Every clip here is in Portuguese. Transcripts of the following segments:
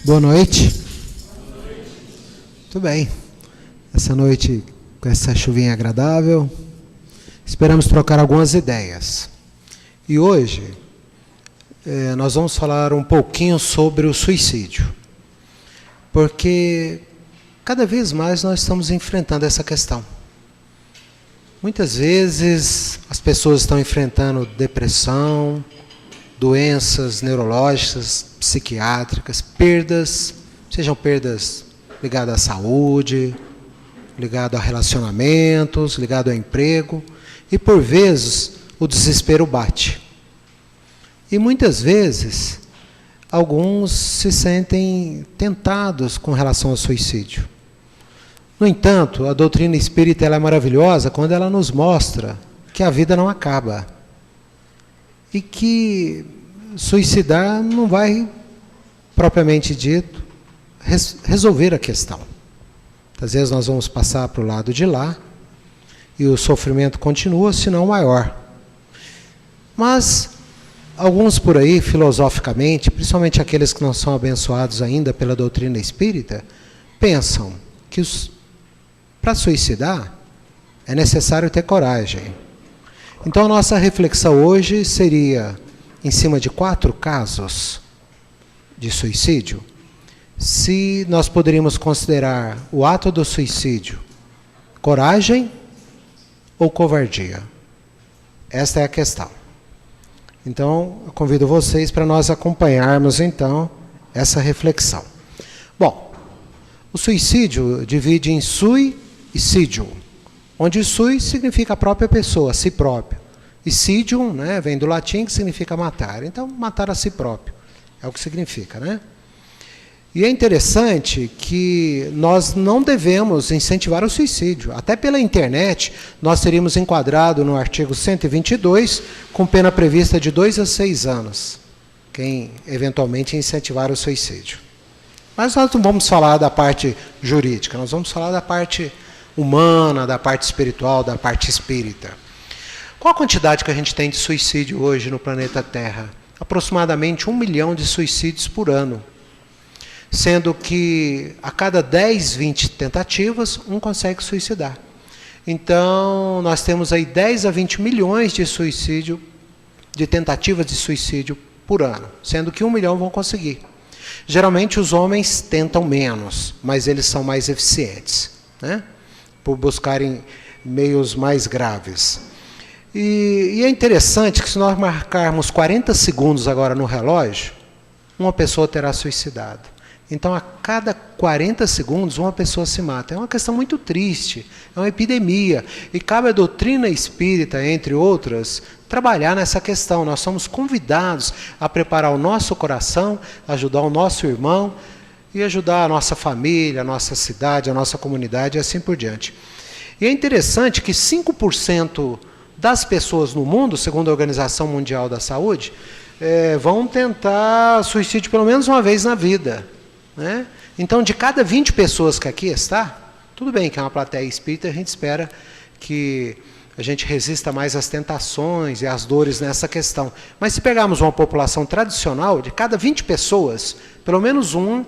Boa noite. Muito bem. Essa noite, com essa chuvinha agradável, esperamos trocar algumas ideias. E hoje, nós vamos falar um pouquinho sobre o suicídio. Porque cada vez mais nós estamos enfrentando essa questão. Muitas vezes as pessoas estão enfrentando depressão, doenças neurológicas, psiquiátricas, perdas, sejam perdas ligadas à saúde, ligadas a relacionamentos, ligadas ao emprego, e por vezes o desespero bate. E muitas vezes alguns se sentem tentados com relação ao suicídio. No entanto, a doutrina espírita ela é maravilhosa quando ela nos mostra que a vida não acaba. E que suicidar não vai, propriamente dito, resolver a questão. Às vezes nós vamos passar para o lado de lá e o sofrimento continua, se não maior. Mas alguns por aí, filosoficamente, principalmente aqueles que não são abençoados ainda pela doutrina espírita, pensam que para suicidar é necessário ter coragem. Então, a nossa reflexão hoje seria em cima de 4 casos de suicídio, se nós poderíamos considerar o ato do suicídio coragem ou covardia. Esta é a questão. Então, eu convido vocês para nós acompanharmos, então, essa reflexão. Bom, o suicídio divide em sui e sídio. Onde sui significa a própria pessoa, a si próprio. E sídium, né, vem do latim, que significa matar. Então, matar a si próprio. É o que significa, né? E é interessante que nós não devemos incentivar o suicídio. Até pela internet, nós seríamos enquadrados no artigo 122, com pena prevista de 2 a 6 anos. Quem, eventualmente, incentivar o suicídio. Mas nós não vamos falar da parte jurídica, nós vamos falar da parte humana, da parte espiritual, da parte espírita. Qual a quantidade que a gente tem de suicídio hoje no planeta Terra? Aproximadamente 1 milhão de suicídios por ano. Sendo que a cada 10, 20 tentativas, um consegue suicidar. Então, nós temos aí 10 a 20 milhões de suicídio, de tentativas de suicídio por ano, sendo que 1 milhão vão conseguir. Geralmente os homens tentam menos, mas eles são mais eficientes, né? Por buscarem meios mais graves. E é interessante que se nós marcarmos 40 segundos agora no relógio, uma pessoa terá suicidado. Então, a cada 40 segundos, uma pessoa se mata. É uma questão muito triste, é uma epidemia. E cabe à doutrina espírita, entre outras, trabalhar nessa questão. Nós somos convidados a preparar o nosso coração, ajudar o nosso irmão e ajudar a nossa família, a nossa cidade, a nossa comunidade e assim por diante. E é interessante que 5% das pessoas no mundo, segundo a Organização Mundial da Saúde, vão tentar suicídio pelo menos uma vez na vida. Né? Então, de cada 20 pessoas que aqui está, tudo bem que é uma plateia espírita, a gente espera que a gente resista mais às tentações e às dores nessa questão. Mas se pegarmos uma população tradicional, de cada 20 pessoas, pelo menos um,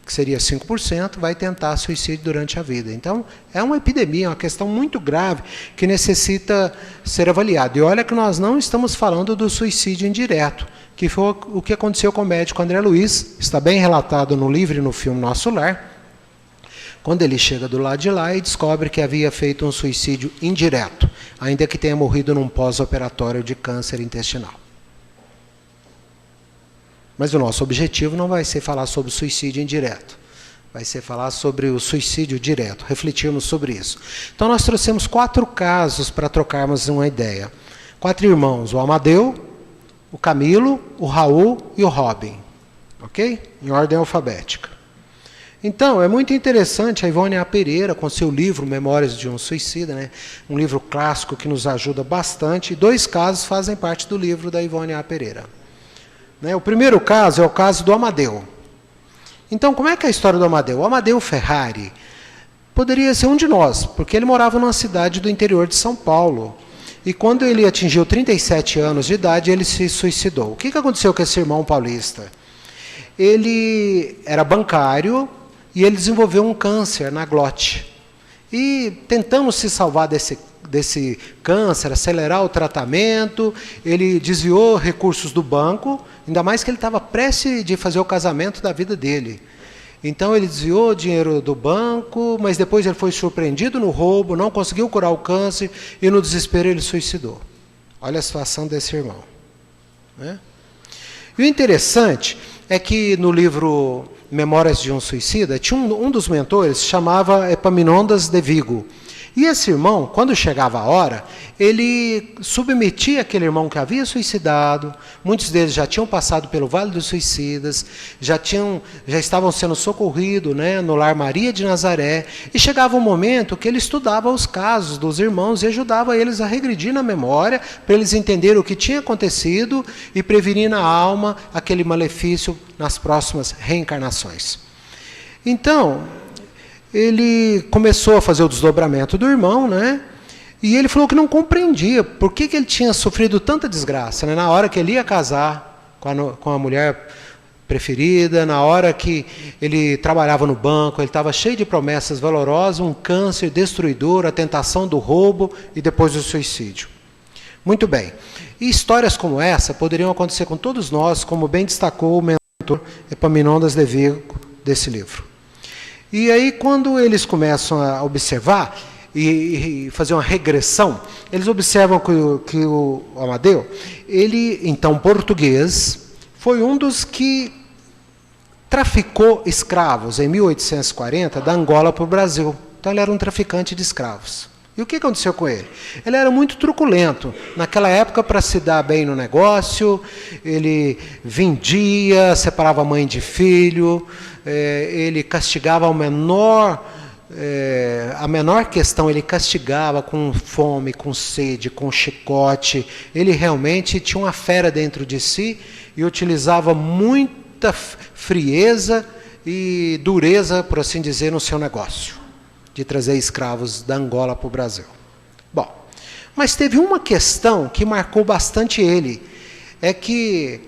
que seria 5%, vai tentar suicídio durante a vida. Então, é uma epidemia, uma questão muito grave, que necessita ser avaliada. E olha que nós não estamos falando do suicídio indireto, que foi o que aconteceu com o médico André Luiz, está bem relatado no livro e no filme Nosso Lar, quando ele chega do lado de lá e descobre que havia feito um suicídio indireto, ainda que tenha morrido num pós-operatório de câncer intestinal. Mas o nosso objetivo não vai ser falar sobre o suicídio indireto, vai ser falar sobre o suicídio direto, refletirmos sobre isso. Então nós trouxemos 4 casos para trocarmos uma ideia. 4 irmãos, o Amadeu, o Camilo, o Raul e o Robin, ok? Em ordem alfabética. Então, é muito interessante a Ivone A. Pereira, com seu livro Memórias de um Suicida, né? Um livro clássico que nos ajuda bastante, e 2 casos fazem parte do livro da Ivone A. Pereira. O primeiro caso é o caso do Amadeu. Então, como é que é a história do Amadeu? O Amadeu Ferrari poderia ser um de nós, porque ele morava numa cidade do interior de São Paulo. E quando ele atingiu 37 anos de idade, ele se suicidou. O que aconteceu com esse irmão paulista? ele era bancário e ele desenvolveu um câncer na glote. E tentando se salvar desse câncer, acelerar o tratamento, ele desviou recursos do banco, ainda mais que ele estava prestes de fazer o casamento da vida dele. Então ele desviou o dinheiro do banco, mas depois ele foi surpreendido no roubo, não conseguiu curar o câncer e no desespero ele suicidou. Olha a situação desse irmão, né? E o interessante é que no livro Memórias de um Suicida, tinha um dos mentores, chamava Epaminondas de Vigo. E esse irmão, quando chegava a hora, ele submetia aquele irmão que havia suicidado, muitos deles já tinham passado pelo Vale dos Suicidas, já estavam sendo socorridos, né, no Lar Maria de Nazaré, e chegava um momento que ele estudava os casos dos irmãos e ajudava eles a regredir na memória, para eles entenderem o que tinha acontecido e prevenir na alma aquele malefício nas próximas reencarnações. Então, ele começou a fazer o desdobramento do irmão, né? E ele falou que não compreendia por que ele tinha sofrido tanta desgraça, né? Na hora que ele ia casar com a mulher preferida, na hora que ele trabalhava no banco, ele estava cheio de promessas valorosas, um câncer destruidor, a tentação do roubo e depois o suicídio. Muito bem. E histórias como essa poderiam acontecer com todos nós, como bem destacou o mentor Epaminondas de Vigo desse livro. E aí, quando eles começam a observar e fazer uma regressão, eles observam que o Amadeu, ele, então português, foi um dos que traficou escravos em 1840 da Angola para o Brasil. Então ele era um traficante de escravos. E o que aconteceu com ele? Ele era muito truculento. Naquela época, para se dar bem no negócio, ele vendia, separava mãe de filho, ele castigava a menor questão, ele castigava com fome, com sede, com chicote. Ele realmente tinha uma fera dentro de si e utilizava muita frieza e dureza, por assim dizer, no seu negócio de trazer escravos da Angola para o Brasil. Bom, mas teve uma questão que marcou bastante ele, é que,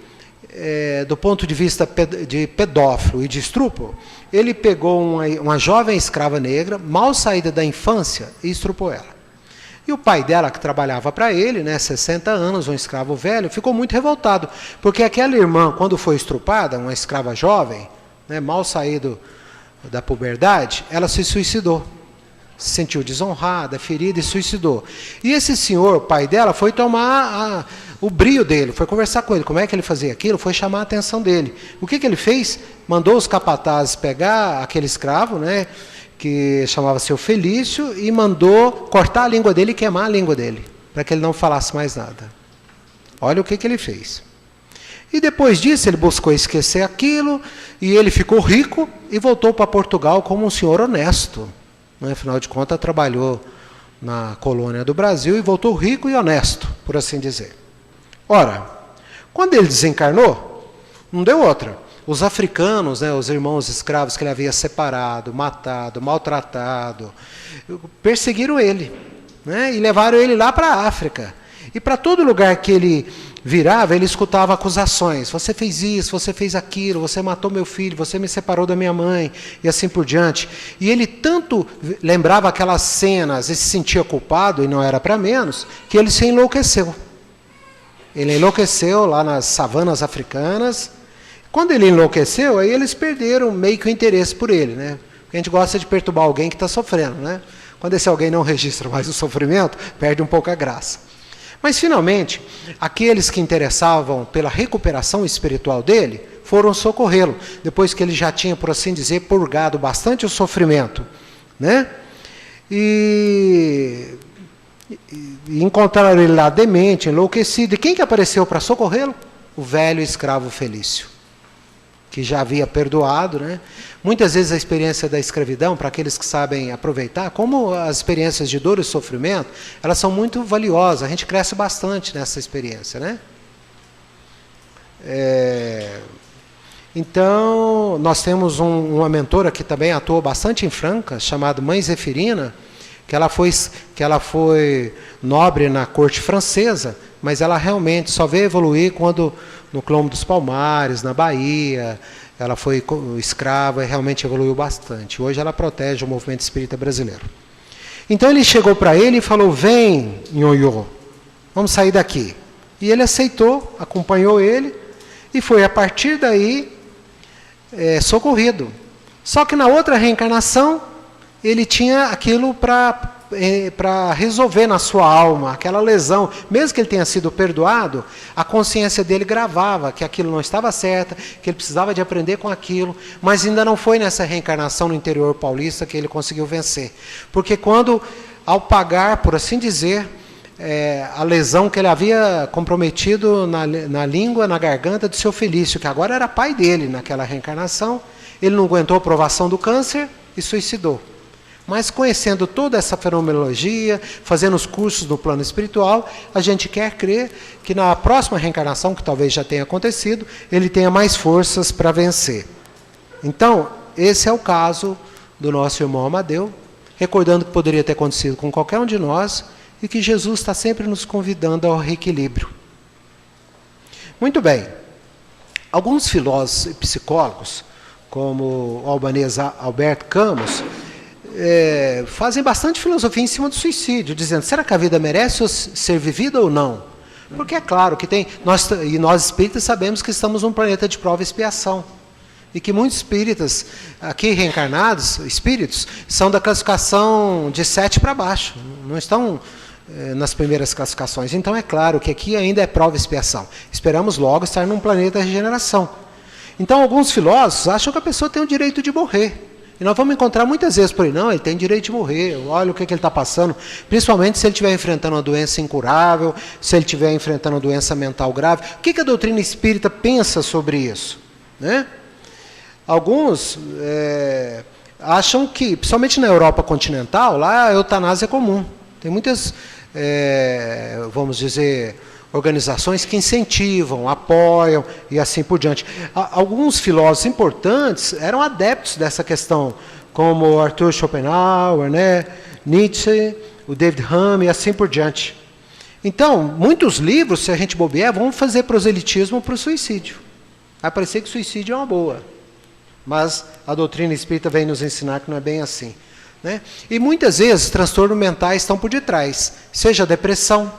do ponto de vista de pedófilo e de estupro, ele pegou uma jovem escrava negra, mal saída da infância, e estrupou ela. E o pai dela, que trabalhava para ele, né, 60 anos, um escravo velho, ficou muito revoltado, porque aquela irmã, quando foi estrupada, uma escrava jovem, né, mal saído da puberdade, ela se suicidou. Se sentiu desonrada, ferida e suicidou. E esse senhor, pai dela, foi tomar o brio dele, foi conversar com ele. Como é que ele fazia aquilo? Foi chamar a atenção dele. O que ele fez? Mandou os capatazes pegar aquele escravo, né, que chamava seu Felício, e mandou cortar a língua dele e queimar a língua dele, para que ele não falasse mais nada. Olha o que ele fez. E depois disso, ele buscou esquecer aquilo, e ele ficou rico e voltou para Portugal como um senhor honesto. Afinal de contas, trabalhou na colônia do Brasil e voltou rico e honesto, por assim dizer. Ora, quando ele desencarnou, não deu outra. Os africanos, né, os irmãos escravos que ele havia separado, matado, maltratado, perseguiram ele, né, e levaram ele lá para a África. E para todo lugar que ele virava, ele escutava acusações. Você fez isso, você fez aquilo, você matou meu filho, você me separou da minha mãe, e assim por diante. E ele tanto lembrava aquelas cenas e se sentia culpado, e não era para menos, que ele se enlouqueceu. Ele enlouqueceu lá nas savanas africanas. Quando ele enlouqueceu, aí eles perderam meio que o interesse por ele, né? Porque a gente gosta de perturbar alguém que está sofrendo, né? Quando esse alguém não registra mais o sofrimento, perde um pouco a graça. Mas, finalmente, aqueles que interessavam pela recuperação espiritual dele foram socorrê-lo, depois que ele já tinha, por assim dizer, purgado bastante o sofrimento, né? E encontraram ele lá demente, enlouquecido. E quem que apareceu para socorrê-lo? O velho escravo Felício, que já havia perdoado, né? Muitas vezes a experiência da escravidão, para aqueles que sabem aproveitar, como as experiências de dor e sofrimento, elas são muito valiosas, a gente cresce bastante nessa experiência, né? Então, nós temos uma mentora que também atuou bastante em Franca, chamada Mãe Zeferina, que ela foi nobre na corte francesa, mas ela realmente só veio evoluir quando no Clombo dos Palmares, na Bahia, ela foi escrava e realmente evoluiu bastante. Hoje ela protege o movimento espírita brasileiro. Então ele chegou para ele e falou: vem, Nhonhô, vamos sair daqui. E ele aceitou, acompanhou ele e foi a partir daí socorrido. Só que na outra reencarnação ele tinha aquilo para resolver na sua alma, aquela lesão. Mesmo que ele tenha sido perdoado, a consciência dele gravava que aquilo não estava certo, que ele precisava de aprender com aquilo, mas ainda não foi nessa reencarnação no interior paulista que ele conseguiu vencer. Porque quando, ao pagar, por assim dizer, a lesão que ele havia comprometido na língua, na garganta do seu Felício, que agora era pai dele naquela reencarnação, ele não aguentou a provação do câncer e suicidou. Mas conhecendo toda essa fenomenologia, fazendo os cursos no plano espiritual, a gente quer crer que na próxima reencarnação, que talvez já tenha acontecido, ele tenha mais forças para vencer. Então, esse é o caso do nosso irmão Amadeu, recordando que poderia ter acontecido com qualquer um de nós, e que Jesus está sempre nos convidando ao reequilíbrio. Muito bem. Alguns filósofos e psicólogos, como o albanês Albert Camus, fazem bastante filosofia em cima do suicídio, dizendo: será que a vida merece ser vivida ou não? Porque é claro que nós espíritas sabemos que estamos num planeta de prova e expiação. E que muitos espíritas, aqui reencarnados, espíritos, são da classificação de 7 para baixo, não estão nas primeiras classificações. Então é claro que aqui ainda é prova e expiação. Esperamos logo estar num planeta de regeneração. Então alguns filósofos acham que a pessoa tem o direito de morrer. E nós vamos encontrar muitas vezes por aí: não, ele tem direito de morrer, olha o que ele está passando, principalmente se ele estiver enfrentando uma doença incurável, se ele estiver enfrentando uma doença mental grave. O que a doutrina espírita pensa sobre isso? Né? Alguns acham que, principalmente na Europa continental, lá a eutanásia é comum. Tem muitas, vamos dizer, organizações que incentivam, apoiam e assim por diante. Alguns filósofos importantes eram adeptos dessa questão, como Arthur Schopenhauer, né, Nietzsche, o David Hume e assim por diante. Então, muitos livros, se a gente bobear, vão fazer proselitismo para o suicídio. Vai parecer que o suicídio é uma boa. Mas a doutrina espírita vem nos ensinar que não é bem assim. Né? E muitas vezes transtornos mentais estão por detrás, seja a depressão,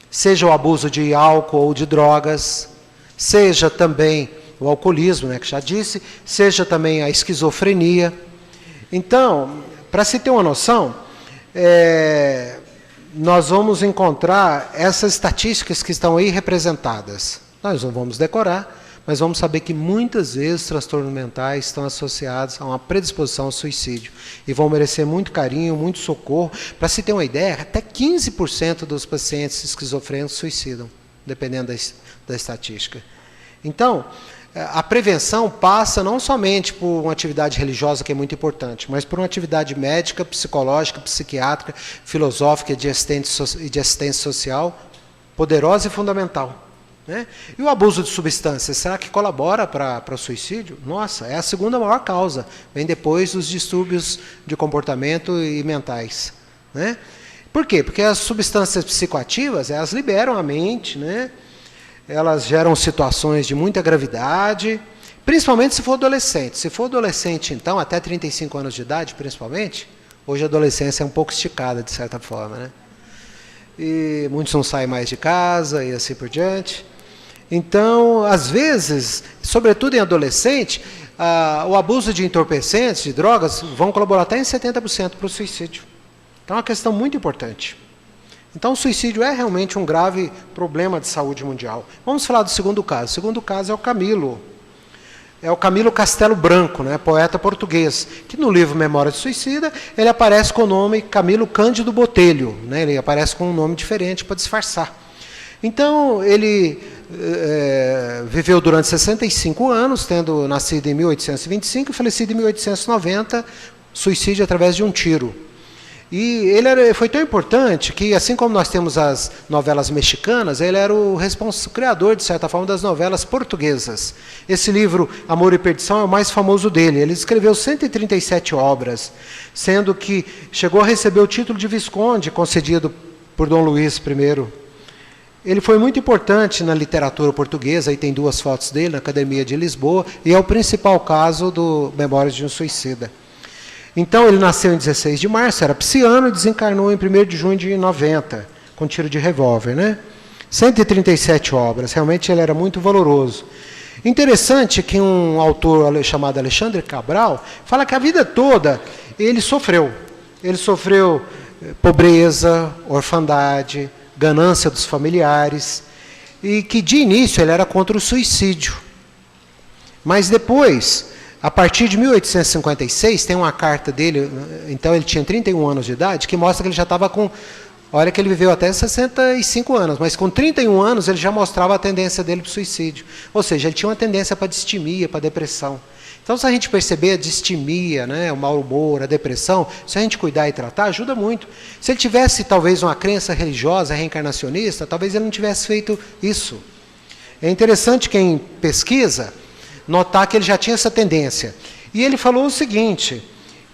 seja o abuso de álcool ou de drogas, seja também o alcoolismo, né, que já disse, seja também a esquizofrenia. Então, para se ter uma noção, nós vamos encontrar essas estatísticas que estão aí representadas. Nós não vamos decorar, mas vamos saber que muitas vezes transtornos mentais estão associados a uma predisposição ao suicídio e vão merecer muito carinho, muito socorro. Para se ter uma ideia, até 15% dos pacientes esquizofrênicos suicidam, dependendo da estatística. Então, a prevenção passa não somente por uma atividade religiosa, que é muito importante, mas por uma atividade médica, psicológica, psiquiátrica, filosófica e de assistência social, poderosa e fundamental. Né? E o abuso de substâncias, será que colabora para o suicídio? Nossa, é a segunda maior causa, vem depois dos distúrbios de comportamento e mentais. Né? Por quê? Porque as substâncias psicoativas, elas liberam a mente, né? Elas geram situações de muita gravidade, principalmente se for adolescente. Se for adolescente, então, até 35 anos de idade, principalmente, hoje a adolescência é um pouco esticada, de certa forma. Né? E muitos não saem mais de casa e assim por diante. Então, às vezes, sobretudo em adolescente, o abuso de entorpecentes, de drogas, vão colaborar até em 70% para o suicídio. Então, é uma questão muito importante. Então, o suicídio é realmente um grave problema de saúde mundial. Vamos falar do segundo caso. O segundo caso é o Camilo. É o Camilo Castelo Branco, né, poeta português, que no livro Memória de Suicida, ele aparece com o nome Camilo Cândido Botelho. Né, ele aparece com um nome diferente para disfarçar. Então, ele viveu durante 65 anos, tendo nascido em 1825 e falecido em 1890, suicídio através de um tiro. E ele foi tão importante que, assim como nós temos as novelas mexicanas, ele era o criador, de certa forma, das novelas portuguesas. Esse livro, Amor e Perdição, é o mais famoso dele. Ele escreveu 137 obras, sendo que chegou a receber o título de Visconde, concedido por Dom Luís I. Ele foi muito importante na literatura portuguesa, aí tem 2 fotos dele, na Academia de Lisboa, e é o principal caso do Memórias de um Suicida. Então, ele nasceu em 16 de março, era pisciano, e desencarnou em 1º de junho de 90, com tiro de revólver, né? 137 obras, realmente ele era muito valoroso. Interessante que um autor chamado Alexandre Cabral fala que a vida toda ele sofreu. Ele sofreu pobreza, orfandade, ganância dos familiares, e que de início ele era contra o suicídio. Mas depois, a partir de 1856, tem uma carta dele, então ele tinha 31 anos de idade, que mostra que ele já estava com, olha que ele viveu até 65 anos, mas com 31 anos ele já mostrava a tendência dele para o suicídio. Ou seja, ele tinha uma tendência para distimia, para depressão. Então, se a gente perceber a distimia, né, o mau humor, a depressão, se a gente cuidar e tratar, ajuda muito. Se ele tivesse, talvez, uma crença religiosa, reencarnacionista, talvez ele não tivesse feito isso. É interessante quem pesquisa notar que ele já tinha essa tendência. E ele falou o seguinte,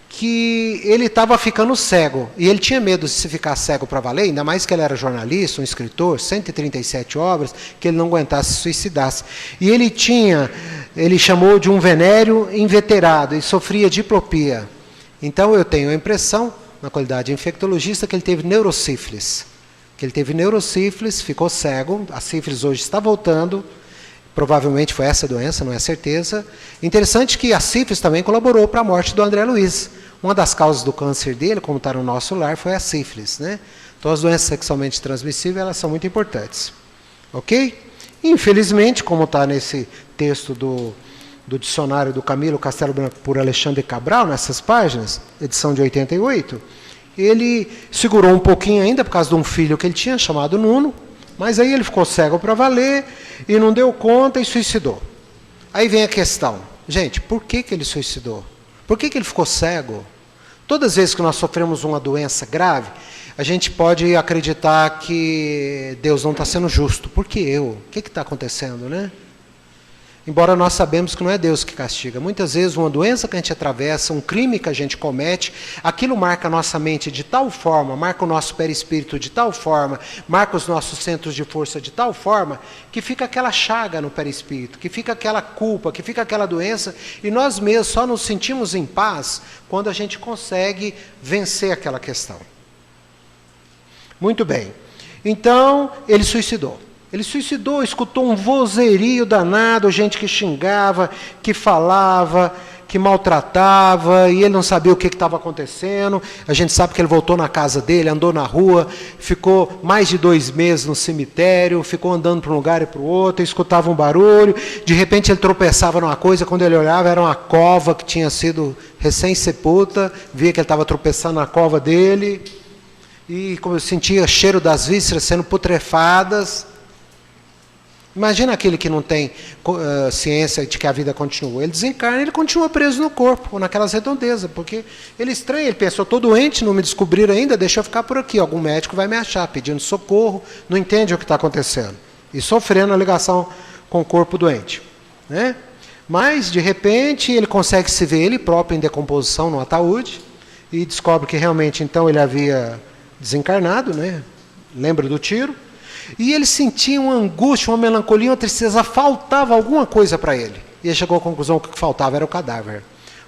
que ele estava ficando cego, e ele tinha medo de se ficar cego para valer, ainda mais que ele era jornalista, um escritor, 137 obras, que ele não aguentasse se suicidasse. E ele chamou de um venéreo inveterado, e sofria diplopia. Então eu tenho a impressão, na qualidade de infectologista, que ele teve neurosífilis. Ficou cego, a sífilis hoje está voltando, provavelmente foi essa doença, não é certeza. Interessante que a sífilis também colaborou para a morte do André Luiz. Uma das causas do câncer dele, como está no nosso lar, foi a sífilis, né? Então, as doenças sexualmente transmissíveis, elas são muito importantes. Ok? Infelizmente, como está nesse texto do dicionário do Camilo Castelo Branco por Alexandre Cabral, nessas páginas, edição de 88, ele segurou um pouquinho ainda por causa de um filho que ele tinha, chamado Nuno, mas aí ele ficou cego para valer e não deu conta e suicidou. Aí vem a questão, gente, por que ele suicidou? Por que ele ficou cego? Todas as vezes que nós sofremos uma doença grave, a gente pode acreditar que Deus não está sendo justo. Por que eu? O que está acontecendo, né? Embora nós sabemos que não é Deus que castiga. Muitas vezes uma doença que a gente atravessa, um crime que a gente comete, aquilo marca a nossa mente de tal forma, marca o nosso perispírito de tal forma, marca os nossos centros de força de tal forma, que fica aquela chaga no perispírito, que fica aquela culpa, que fica aquela doença, e nós mesmos só nos sentimos em paz quando a gente consegue vencer aquela questão. Muito bem. Então, ele suicidou. Ele suicidou, escutou um vozerio danado, gente que xingava, que falava, que maltratava, e ele não sabia o que estava acontecendo. A gente sabe que ele voltou na casa dele, andou na rua, ficou mais de 2 meses no cemitério, ficou andando para um lugar e para o outro, escutava um barulho, de repente ele tropeçava numa coisa, quando ele olhava era uma cova que tinha sido recém-sepulta, via que ele estava tropeçando na cova dele, e como eu sentia cheiro das vísceras sendo putrefadas. Imagina aquele que não tem ciência de que a vida continua. Ele desencarna, ele continua preso no corpo, ou naquelas redondezas, porque ele estranha, ele pensa, eu estou doente, não me descobriram ainda, deixa eu ficar por aqui, algum médico vai me achar, pedindo socorro, não entende o que está acontecendo. E sofrendo a ligação com o corpo doente. Né? Mas, de repente, ele consegue se ver ele próprio em decomposição no ataúde, e descobre que realmente, então, ele havia desencarnado, né? Lembra do tiro? E ele sentia uma angústia, uma melancolia, uma tristeza, faltava alguma coisa para ele. E ele chegou à conclusão que o que faltava era o cadáver.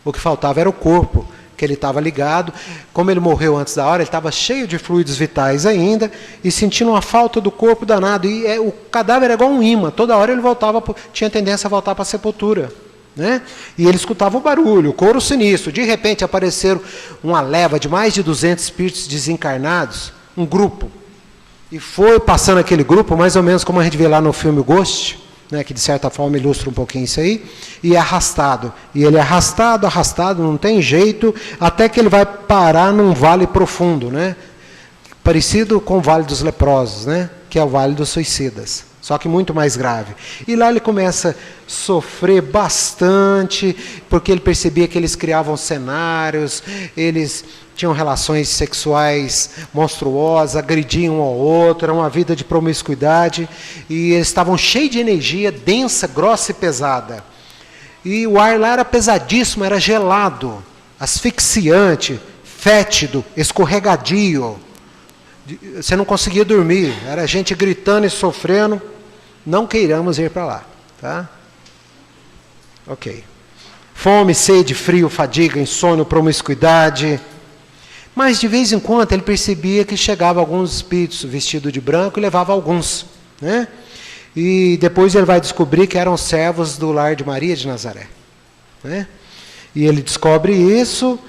O que faltava era o corpo, que ele estava ligado. Como ele morreu antes da hora, ele estava cheio de fluidos vitais ainda, e sentindo uma falta do corpo danado. E o cadáver era igual um imã, toda hora ele voltava, tinha tendência a voltar para a sepultura. Né? E ele escutava o barulho, o coro sinistro. De repente apareceram uma leva de mais de 200 espíritos desencarnados, um grupo. E foi passando aquele grupo, mais ou menos como a gente vê lá no filme Ghost, né, que de certa forma ilustra um pouquinho isso aí, e é arrastado. E ele é arrastado, não tem jeito, até que ele vai parar num vale profundo, né, parecido com o Vale dos Leprosos, né, que é o Vale dos Suicidas, só que muito mais grave. E lá ele começa a sofrer bastante, porque ele percebia que eles criavam cenários, eles tinham relações sexuais monstruosas, agrediam um ao outro, era uma vida de promiscuidade, e eles estavam cheios de energia, densa, grossa e pesada. E o ar lá era pesadíssimo, era gelado, asfixiante, fétido, escorregadio. Você não conseguia dormir, era gente gritando e sofrendo. Não queiramos ir para lá, tá? Ok. Fome, sede, frio, fadiga, insônia, promiscuidade. Mas de vez em quando ele percebia que chegavam alguns espíritos vestidos de branco e levavam alguns, né? E depois ele vai descobrir que eram servos do lar de Maria de Nazaré, né? E ele descobre isso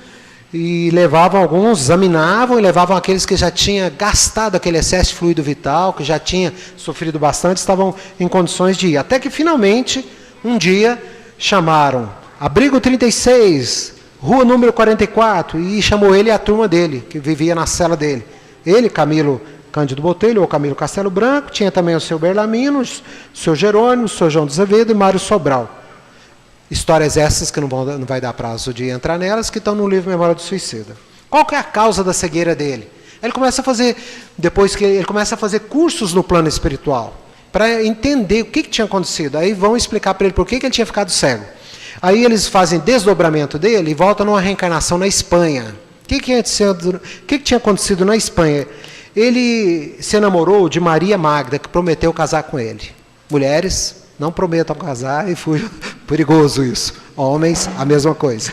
e levavam alguns, examinavam e levavam aqueles que já tinham gastado aquele excesso de fluido vital, que já tinham sofrido bastante, estavam em condições de ir. Até que finalmente, um dia, chamaram Abrigo 36, Rua número 44, e chamou ele e a turma dele, que vivia na cela dele. Ele, Camilo Cândido Botelho, ou Camilo Castelo Branco, tinha também o seu Berlamino, o seu Jerônimo, o seu João de Azevedo e Mário Sobral. Histórias essas que não vai dar prazo de entrar nelas, que estão no livro Memória do Suicida. Qual que é a causa da cegueira dele? Ele começa a fazer, depois que ele começa a fazer cursos no plano espiritual, para entender o que tinha acontecido. Aí vão explicar para ele por que ele tinha ficado cego. Aí eles fazem desdobramento dele e voltam numa reencarnação na Espanha. O que tinha acontecido na Espanha? Ele se namorou de Maria Magda, que prometeu casar com ele. Mulheres, não prometam casar, e foi perigoso isso. Homens, a mesma coisa.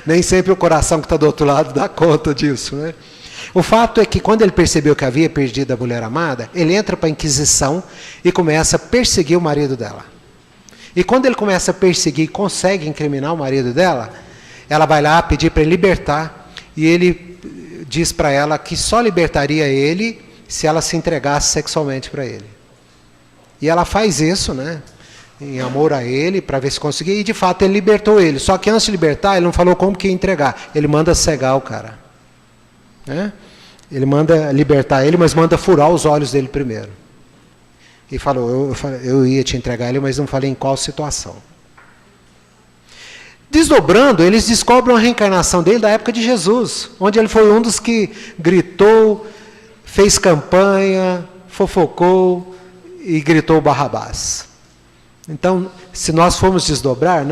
Nem sempre o coração que está do outro lado dá conta disso, né? O fato é que quando ele percebeu que havia perdido a mulher amada, ele entra para a Inquisição e começa a perseguir o marido dela. E quando ele começa a perseguir e consegue incriminar o marido dela, ela vai lá pedir para ele libertar, e ele diz para ela que só libertaria ele se ela se entregasse sexualmente para ele. E ela faz isso, né, em amor a ele, para ver se conseguia, e de fato ele libertou ele. Só que antes de libertar, ele não falou como que ia entregar. Ele manda cegar o cara, né? Ele manda libertar ele, mas manda furar os olhos dele primeiro. E falou, eu ia te entregar ele, mas não falei em qual situação. Desdobrando, eles descobrem a reencarnação dele da época de Jesus, onde ele foi um dos que gritou, fez campanha, fofocou e gritou Barrabás. Então, se nós formos desdobrar,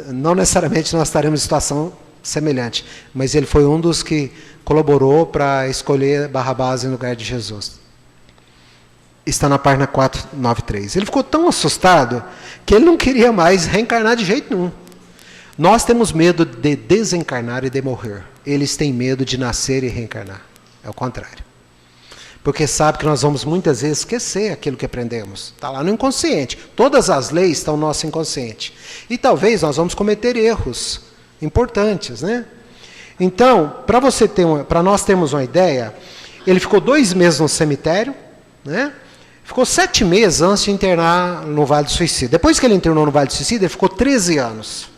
não necessariamente nós estaremos em situação semelhante, mas ele foi um dos que colaborou para escolher Barrabás em lugar de Jesus. Está na página 493. Ele ficou tão assustado que ele não queria mais reencarnar de jeito nenhum. Nós temos medo de desencarnar e de morrer. Eles têm medo de nascer e reencarnar. É o contrário. Porque sabe que nós vamos muitas vezes esquecer aquilo que aprendemos. Está lá no inconsciente. Todas as leis estão no nosso inconsciente. E talvez nós vamos cometer erros importantes, né? Então, para nós termos uma ideia, ele ficou 2 meses no cemitério, né? Ficou 7 meses antes de internar no Vale do Suicida. Depois que ele internou no Vale do Suicida, ele ficou 13 anos.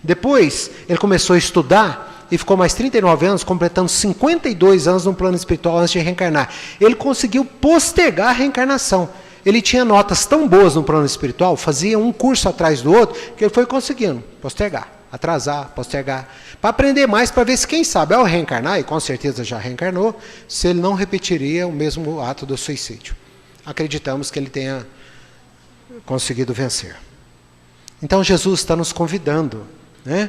Depois, ele começou a estudar e ficou mais 39 anos, completando 52 anos no plano espiritual antes de reencarnar. Ele conseguiu postergar a reencarnação. Ele tinha notas tão boas no plano espiritual, fazia um curso atrás do outro, que ele foi conseguindo postergar, atrasar, postergar, para aprender mais, para ver se, quem sabe, ao reencarnar, e com certeza já reencarnou, se ele não repetiria o mesmo ato do suicídio. Acreditamos que ele tenha conseguido vencer. Então, Jesus está nos convidando, né?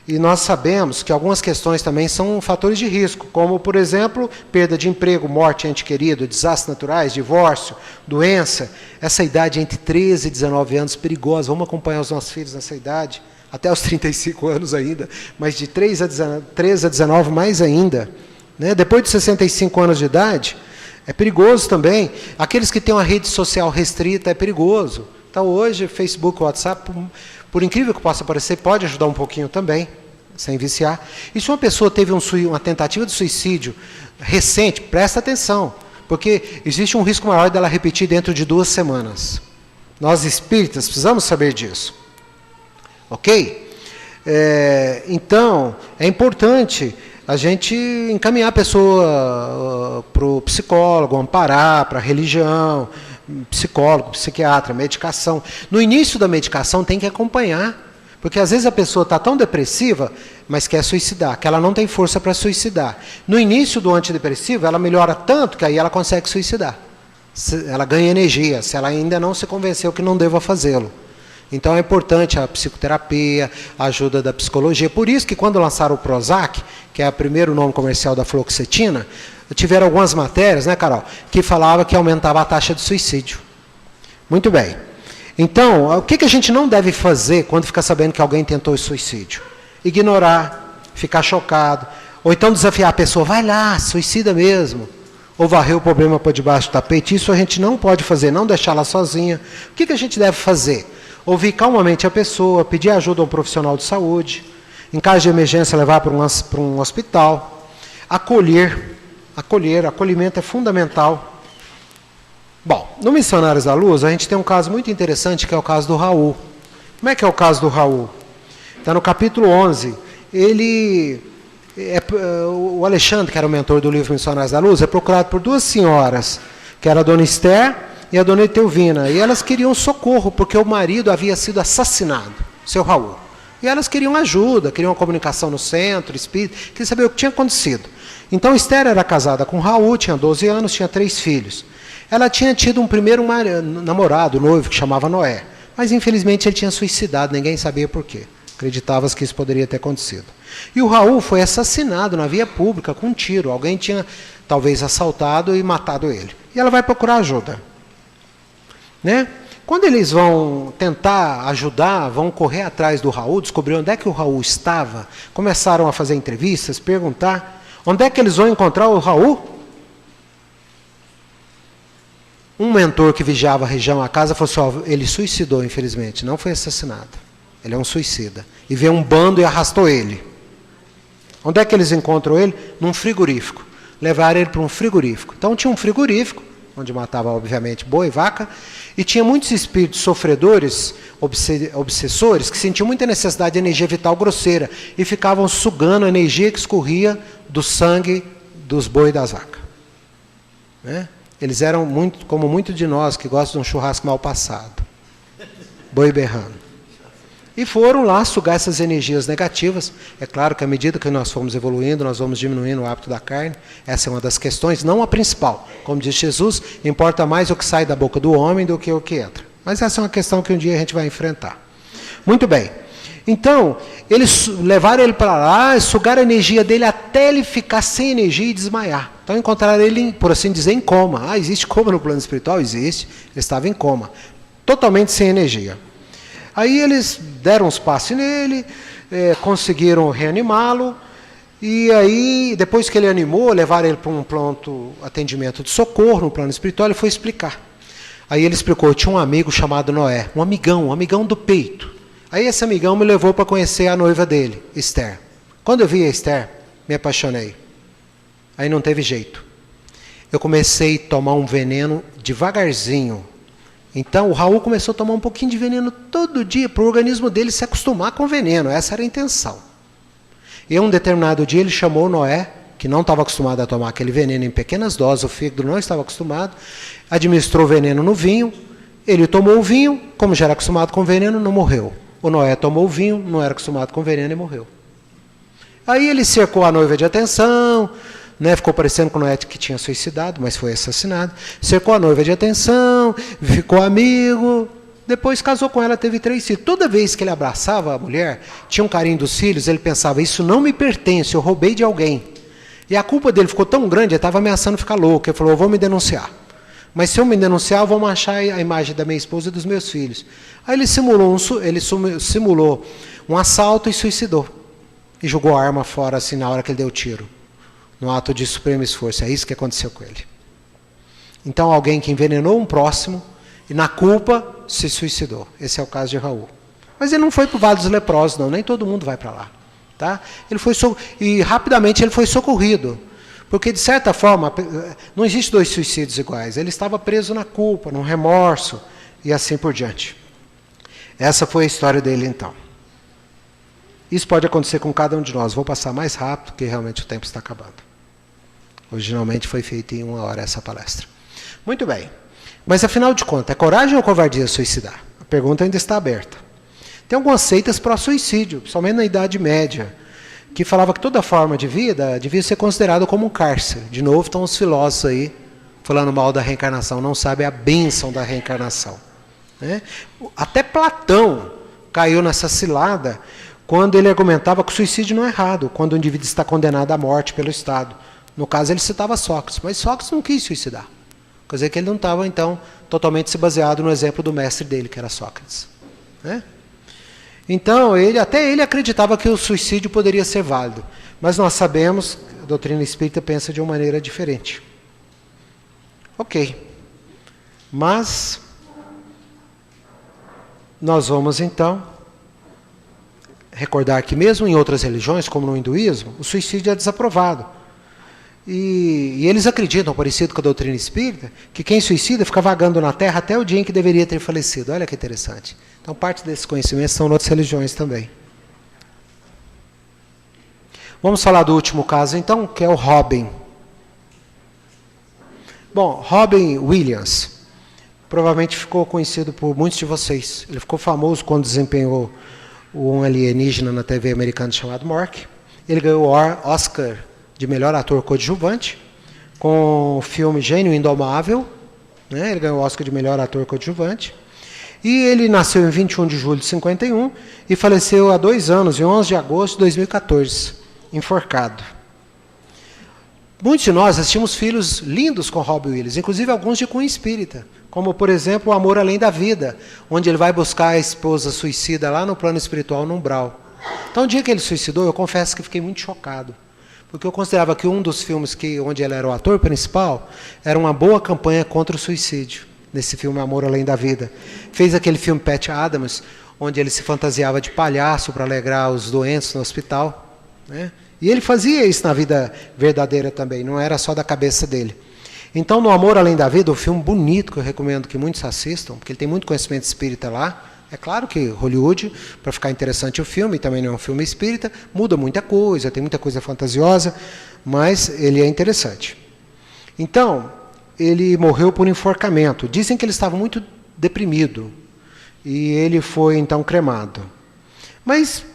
E nós sabemos que algumas questões também são fatores de risco, como, por exemplo, perda de emprego, morte de ente querido, desastres naturais, divórcio, doença. Essa idade entre 13 e 19 anos, perigosa. Vamos acompanhar os nossos filhos nessa idade, até os 35 anos ainda, mas de 13 a 19 mais ainda, né? Depois de 65 anos de idade, é perigoso também. Aqueles que têm uma rede social restrita, é perigoso. Então, hoje, Facebook, WhatsApp, por incrível que possa parecer, pode ajudar um pouquinho também, sem viciar. E se uma pessoa teve uma tentativa de suicídio recente, presta atenção, porque existe um risco maior dela repetir dentro de 2 semanas. Nós espíritas precisamos saber disso. Ok? Então, é importante a gente encaminhar a pessoa para o psicólogo, amparar para a religião, psicólogo, psiquiatra, medicação. No início da medicação tem que acompanhar, porque às vezes a pessoa está tão depressiva, mas quer suicidar, que ela não tem força para suicidar. No início do antidepressivo, ela melhora tanto que aí ela consegue suicidar. Ela ganha energia, se ela ainda não se convenceu que não deva fazê-lo. Então é importante a psicoterapia, a ajuda da psicologia. Por isso que quando lançaram o Prozac, que é o primeiro nome comercial da fluoxetina, tiveram algumas matérias, né, Carol, que falava que aumentava a taxa de suicídio. Muito bem. Então, o que a gente não deve fazer quando fica sabendo que alguém tentou suicídio? Ignorar, ficar chocado, ou então desafiar a pessoa, vai lá, suicida mesmo, ou varrer o problema para debaixo do tapete. Isso a gente não pode fazer, não deixá-la sozinha. O que a gente deve fazer? Ouvir calmamente a pessoa, pedir ajuda a um profissional de saúde, em caso de emergência levar para um hospital, acolhimento é fundamental. Bom, no Missionários da Luz, a gente tem um caso muito interessante, que é o caso do Raul. Como é que é o caso do Raul? Está no capítulo 11. O Alexandre, que era o mentor do livro Missionários da Luz, é procurado por duas senhoras, que era a dona Esther e a dona Etelvina. E elas queriam socorro, porque o marido havia sido assassinado, seu Raul. E elas queriam ajuda, queriam uma comunicação no centro, espírito, queriam saber o que tinha acontecido. Então, Esther era casada com Raul, tinha 12 anos, tinha 3 filhos. Ela tinha tido um primeiro namorado, noivo, que chamava Noé. Mas, infelizmente, ele tinha suicidado, ninguém sabia por quê. Acreditava que isso poderia ter acontecido. E o Raul foi assassinado na via pública com um tiro. Alguém tinha, talvez, assaltado e matado ele. E ela vai procurar ajuda. Né? Quando eles vão tentar ajudar, vão correr atrás do Raul, descobrir onde é que o Raul estava, começaram a fazer entrevistas, perguntar, onde é que eles vão encontrar o Raul? Um mentor que vigiava a região, a casa, falou assim, ele suicidou, infelizmente, não foi assassinado. Ele é um suicida. E veio um bando e arrastou ele. Onde é que eles encontram ele? Num frigorífico. Levaram ele para um frigorífico. Então tinha um frigorífico, onde matava, obviamente, boi e vaca, e tinha muitos espíritos sofredores, obsessores, que sentiam muita necessidade de energia vital grosseira, e ficavam sugando a energia que escorria do sangue dos boi e das vacas. Né? Eles eram muito, como muitos de nós, que gostam de um churrasco mal passado. Boi berrando. E foram lá sugar essas energias negativas. É claro que à medida que nós fomos evoluindo, nós vamos diminuindo o hábito da carne. Essa é uma das questões, não a principal. Como diz Jesus, importa mais o que sai da boca do homem do que o que entra. Mas essa é uma questão que um dia a gente vai enfrentar. Muito bem. Então, eles levaram ele para lá, sugaram a energia dele até ele ficar sem energia e desmaiar. Então, encontraram ele, por assim dizer, em coma. Ah, existe coma no plano espiritual? Existe. Ele estava em coma. Totalmente sem energia. Aí eles deram uns passes nele, conseguiram reanimá-lo, e aí, depois que ele animou, levaram ele para um pronto atendimento de socorro no plano espiritual, ele foi explicar. Aí ele explicou, tinha um amigo chamado Noé, um amigão do peito. Aí esse amigão me levou para conhecer a noiva dele, Esther. Quando eu vi a Esther, me apaixonei. Aí não teve jeito. Eu comecei a tomar um veneno devagarzinho. Então o Raul começou a tomar um pouquinho de veneno todo dia, para o organismo dele se acostumar com o veneno. Essa era a intenção. E um determinado dia ele chamou Noé, que não estava acostumado a tomar aquele veneno em pequenas doses, o fígado não estava acostumado, administrou o veneno no vinho, ele tomou o vinho, como já era acostumado com veneno, não morreu. O Noé tomou o vinho, não era acostumado com veneno e morreu. Aí ele cercou a noiva de atenção, né, ficou parecendo com o Noé que tinha suicidado, mas foi assassinado. Cercou a noiva de atenção, ficou amigo, depois casou com ela, teve 3 filhos. Toda vez que ele abraçava a mulher, tinha um carinho dos filhos, ele pensava, isso não me pertence, eu roubei de alguém. E a culpa dele ficou tão grande, ele estava ameaçando ficar louco. Ele falou, eu vou me denunciar. Mas se eu me denunciar, eu vou manchar a imagem da minha esposa e dos meus filhos. Aí ele simulou um assalto e suicidou. E jogou a arma fora assim na hora que ele deu o tiro. No ato de supremo esforço. É isso que aconteceu com ele. Então alguém que envenenou um próximo e na culpa se suicidou. Esse é o caso de Raul. Mas ele não foi para o Vale dos Leprosos, não. Nem todo mundo vai para lá. Tá? Ele foi e rapidamente ele foi socorrido. Porque, de certa forma, não existe 2 suicídios iguais. Ele estava preso na culpa, no remorso, e assim por diante. Essa foi a história dele, então. Isso pode acontecer com cada um de nós. Vou passar mais rápido, porque realmente o tempo está acabando. Originalmente foi feita em 1 hora essa palestra. Muito bem. Mas, afinal de contas, é coragem ou covardia suicidar? A pergunta ainda está aberta. Tem algumas seitas pró-suicídio, principalmente na Idade Média, que falava que toda forma de vida devia ser considerada como um cárcere. De novo, estão os filósofos aí, falando mal da reencarnação, não sabem a bênção da reencarnação. Né? Até Platão caiu nessa cilada, quando ele argumentava que o suicídio não é errado, quando o indivíduo está condenado à morte pelo Estado. No caso, ele citava Sócrates, mas Sócrates não quis suicidar. Quer dizer que ele não estava, então, totalmente se baseado no exemplo do mestre dele, que era Sócrates. Né? Então, até ele acreditava que o suicídio poderia ser válido. Mas nós sabemos que a doutrina espírita pensa de uma maneira diferente. Ok. Mas nós vamos, então, recordar que mesmo em outras religiões, como no hinduísmo, o suicídio é desaprovado. E eles acreditam, parecido com a doutrina espírita, que quem suicida fica vagando na Terra até o dia em que deveria ter falecido. Olha que interessante. Então, parte desses conhecimentos são em outras religiões também. Vamos falar do último caso, então, que é o Robin. Bom, Robin Williams provavelmente ficou conhecido por muitos de vocês. Ele ficou famoso quando desempenhou um alienígena na TV americana chamado Mork. Ele ganhou o Oscar de melhor ator coadjuvante com o filme Gênio Indomável. Né? Ele ganhou o Oscar de melhor ator coadjuvante. E ele nasceu em 21 de julho de 51 e faleceu há 2 anos, em 11 de agosto de 2014, enforcado. Muitos de nós assistimos filmes lindos com Robin Williams, inclusive alguns de cunho espírita, como, por exemplo, O Amor Além da Vida, onde ele vai buscar a esposa suicida lá no plano espiritual, no umbral. Então, o dia que ele suicidou, eu confesso que fiquei muito chocado, porque eu considerava que um dos filmes onde ele era o ator principal era uma boa campanha contra o suicídio, nesse filme Amor Além da Vida. Fez aquele filme Patch Adams, onde ele se fantasiava de palhaço para alegrar os doentes no hospital, né? E ele fazia isso na vida verdadeira também, não era só da cabeça dele. Então, no Amor Além da Vida, um filme bonito, que eu recomendo que muitos assistam, porque ele tem muito conhecimento espírita lá. É claro que Hollywood, para ficar interessante o filme, também não é um filme espírita, muda muita coisa, tem muita coisa fantasiosa, mas ele é interessante. Então, ele morreu por enforcamento. Dizem que ele estava muito deprimido, e ele foi, então, cremado. Mas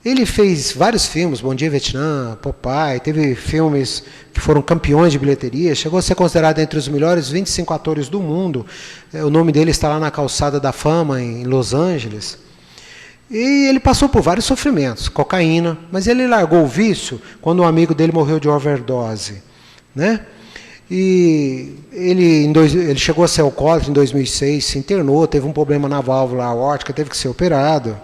ele fez vários filmes, Bom Dia Vietnã, Popeye, teve filmes que foram campeões de bilheteria, chegou a ser considerado entre os melhores 25 atores do mundo. O nome dele está lá na Calçada da Fama, em Los Angeles. E ele passou por vários sofrimentos, cocaína, mas ele largou o vício quando um amigo dele morreu de overdose. Né? E ele chegou a ser alcoólatra em 2006, se internou, teve um problema na válvula aórtica, teve que ser operado.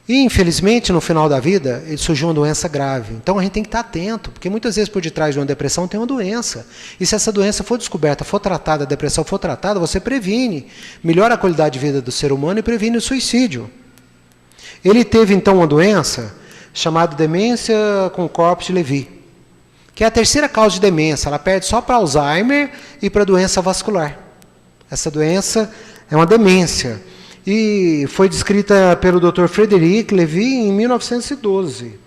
E, infelizmente, no final da vida, ele surgiu uma doença grave. Então, a gente tem que estar atento, porque muitas vezes por detrás de uma depressão tem uma doença. E se essa doença for descoberta, for tratada, a depressão for tratada, você previne. Melhora a qualidade de vida do ser humano e previne o suicídio. Ele teve, então, uma doença chamada demência com Corpus-Levy, que é a terceira causa de demência. Ela perde só para Alzheimer e para doença vascular. Essa doença é uma demência. E foi descrita pelo Dr. Frederic Levy em 1912.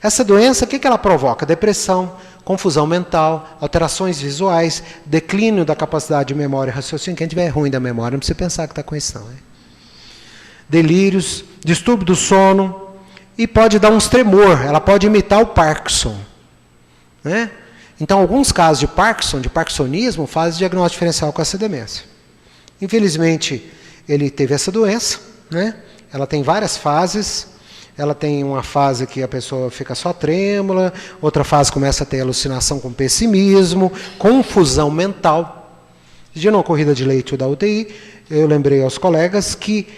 Essa doença, o que ela provoca? Depressão, confusão mental, alterações visuais, declínio da capacidade de memória e raciocínio. Quem tiver ruim da memória, não precisa pensar que está com isso, não. Né? Delírios, distúrbio do sono, e pode dar uns tremor, ela pode imitar o Parkinson. Né? Então, alguns casos de Parkinson, de parkinsonismo, fazem diagnóstico diferencial com essa demência. Infelizmente, ele teve essa doença, né? Ela tem várias fases. Ela tem uma fase que a pessoa fica só trêmula, outra fase começa a ter alucinação com pessimismo, confusão mental. De uma corrida de leite da UTI, eu lembrei aos colegas que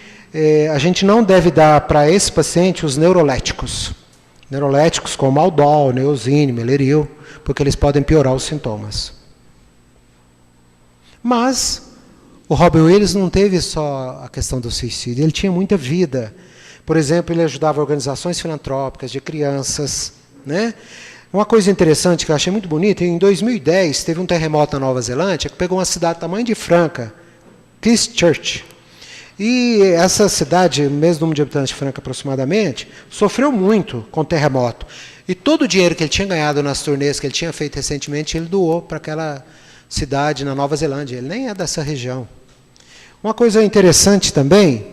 a gente não deve dar para esse paciente os neuroléticos. Neuroléticos como Aldol, Neosine, Meleril, porque eles podem piorar os sintomas. Mas o Robin Williams não teve só a questão do suicídio, ele tinha muita vida. Por exemplo, ele ajudava organizações filantrópicas de crianças. Né? Uma coisa interessante que eu achei muito bonita, em 2010 teve um terremoto na Nova Zelândia que pegou uma cidade do tamanho de Franca, Christchurch. E essa cidade, mesmo número de habitantes de Franca aproximadamente, sofreu muito com o terremoto. E todo o dinheiro que ele tinha ganhado nas turnês que ele tinha feito recentemente, ele doou para aquela cidade na Nova Zelândia. Ele nem é dessa região. Uma coisa interessante também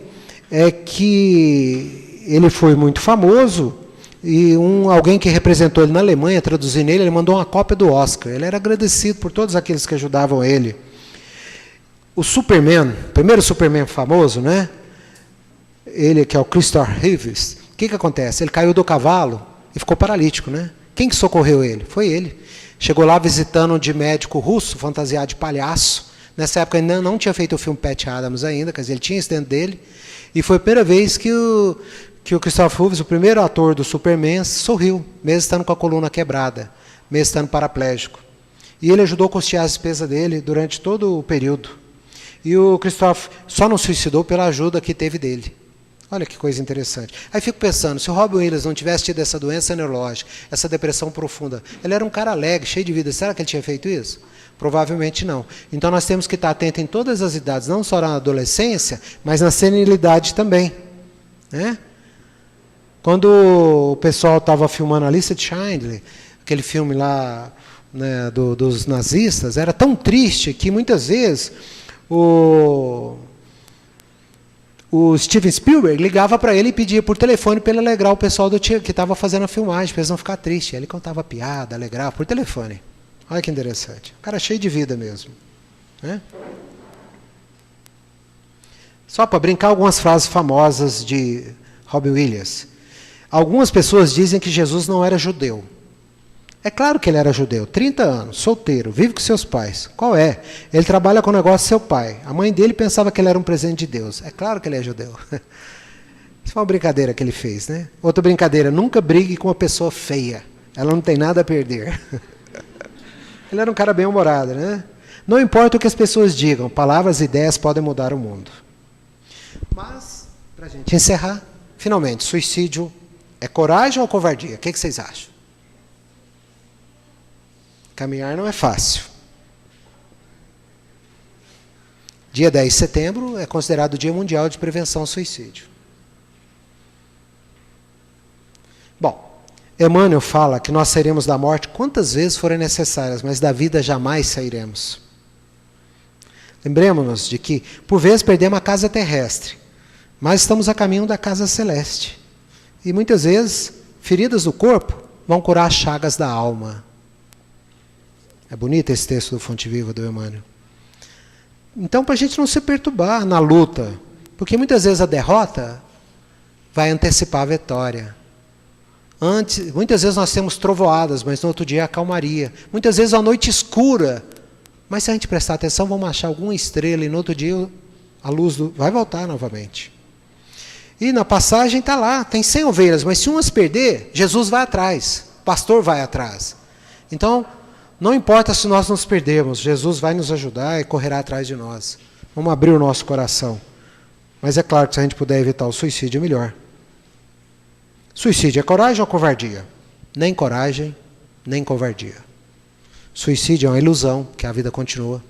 é que ele foi muito famoso e alguém que representou ele na Alemanha, traduzindo ele mandou uma cópia do Oscar. Ele era agradecido por todos aqueles que ajudavam ele. O Superman, o primeiro Superman famoso, né? Ele que é o Christopher Reeves, o que acontece? Ele caiu do cavalo e ficou paralítico, né? Quem que socorreu ele? Foi ele. Chegou lá visitando de médico russo, fantasiado de palhaço. Nessa época ainda não tinha feito o filme Pat Adams ainda, quer dizer, ele tinha isso dentro dele. E foi a primeira vez que o Christopher Reeves, o primeiro ator do Superman, sorriu, mesmo estando com a coluna quebrada, mesmo estando paraplégico. E ele ajudou a custear as despesas dele durante todo o período. E o Christopher só não suicidou pela ajuda que teve dele. Olha que coisa interessante. Aí fico pensando, se o Robin Williams não tivesse tido essa doença neurológica, essa depressão profunda, ele era um cara alegre, cheio de vida, será que ele tinha feito isso? Provavelmente não. Então nós temos que estar atentos em todas as idades, não só na adolescência, mas na senilidade também. Né? Quando o pessoal estava filmando a Lista de Schindler, aquele filme lá, né, dos nazistas, era tão triste que muitas vezes o Steven Spielberg ligava para ele e pedia por telefone para ele alegrar o pessoal que estava fazendo a filmagem, para eles não ficar tristes. Ele contava piada, alegrava por telefone. Olha que interessante. O cara cheio de vida mesmo. Né? Só para brincar, algumas frases famosas de Robin Williams. Algumas pessoas dizem que Jesus não era judeu. É claro que ele era judeu. 30 anos, solteiro, vive com seus pais. Qual é? Ele trabalha com o negócio do seu pai. A mãe dele pensava que ele era um presente de Deus. É claro que ele é judeu. Isso foi uma brincadeira que ele fez, né? Outra brincadeira, nunca brigue com uma pessoa feia. Ela não tem nada a perder. Ele era um cara bem-humorado, né? Não importa o que as pessoas digam, palavras e ideias podem mudar o mundo. Mas, para a gente encerrar, finalmente, suicídio é coragem ou covardia? O que vocês acham? Caminhar não é fácil. Dia 10 de setembro é considerado o Dia Mundial de Prevenção ao Suicídio. Bom, Emmanuel fala que nós sairemos da morte quantas vezes forem necessárias, mas da vida jamais sairemos. Lembremos-nos de que, por vezes, perdemos a casa terrestre, mas estamos a caminho da casa celeste. E muitas vezes, feridas do corpo vão curar as chagas da alma. É bonito esse texto do Fonte Viva, do Emmanuel. Então, para a gente não se perturbar na luta, porque muitas vezes a derrota vai antecipar a vitória. Muitas vezes nós temos trovoadas, mas no outro dia é a calmaria. Muitas vezes a noite escura, mas se a gente prestar atenção, vamos achar alguma estrela e no outro dia a luz vai voltar novamente. E na passagem está lá, tem 100 ovelhas, mas se umas perder, Jesus vai atrás, o pastor vai atrás. Então, não importa se nós nos perdermos, Jesus vai nos ajudar e correrá atrás de nós. Vamos abrir o nosso coração. Mas é claro que se a gente puder evitar o suicídio, é melhor. Suicídio é coragem ou covardia? Nem coragem, nem covardia. Suicídio é uma ilusão, que a vida continua.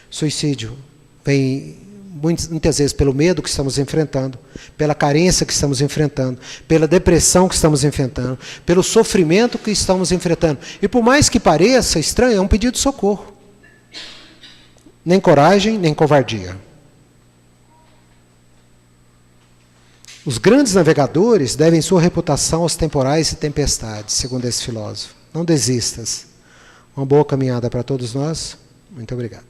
Suicídio vem muitas vezes pelo medo que estamos enfrentando, pela carência que estamos enfrentando, pela depressão que estamos enfrentando, pelo sofrimento que estamos enfrentando. E por mais que pareça estranho, é um pedido de socorro. Nem coragem, nem covardia. Os grandes navegadores devem sua reputação aos temporais e tempestades, segundo esse filósofo. Não desistas. Uma boa caminhada para todos nós. Muito obrigado.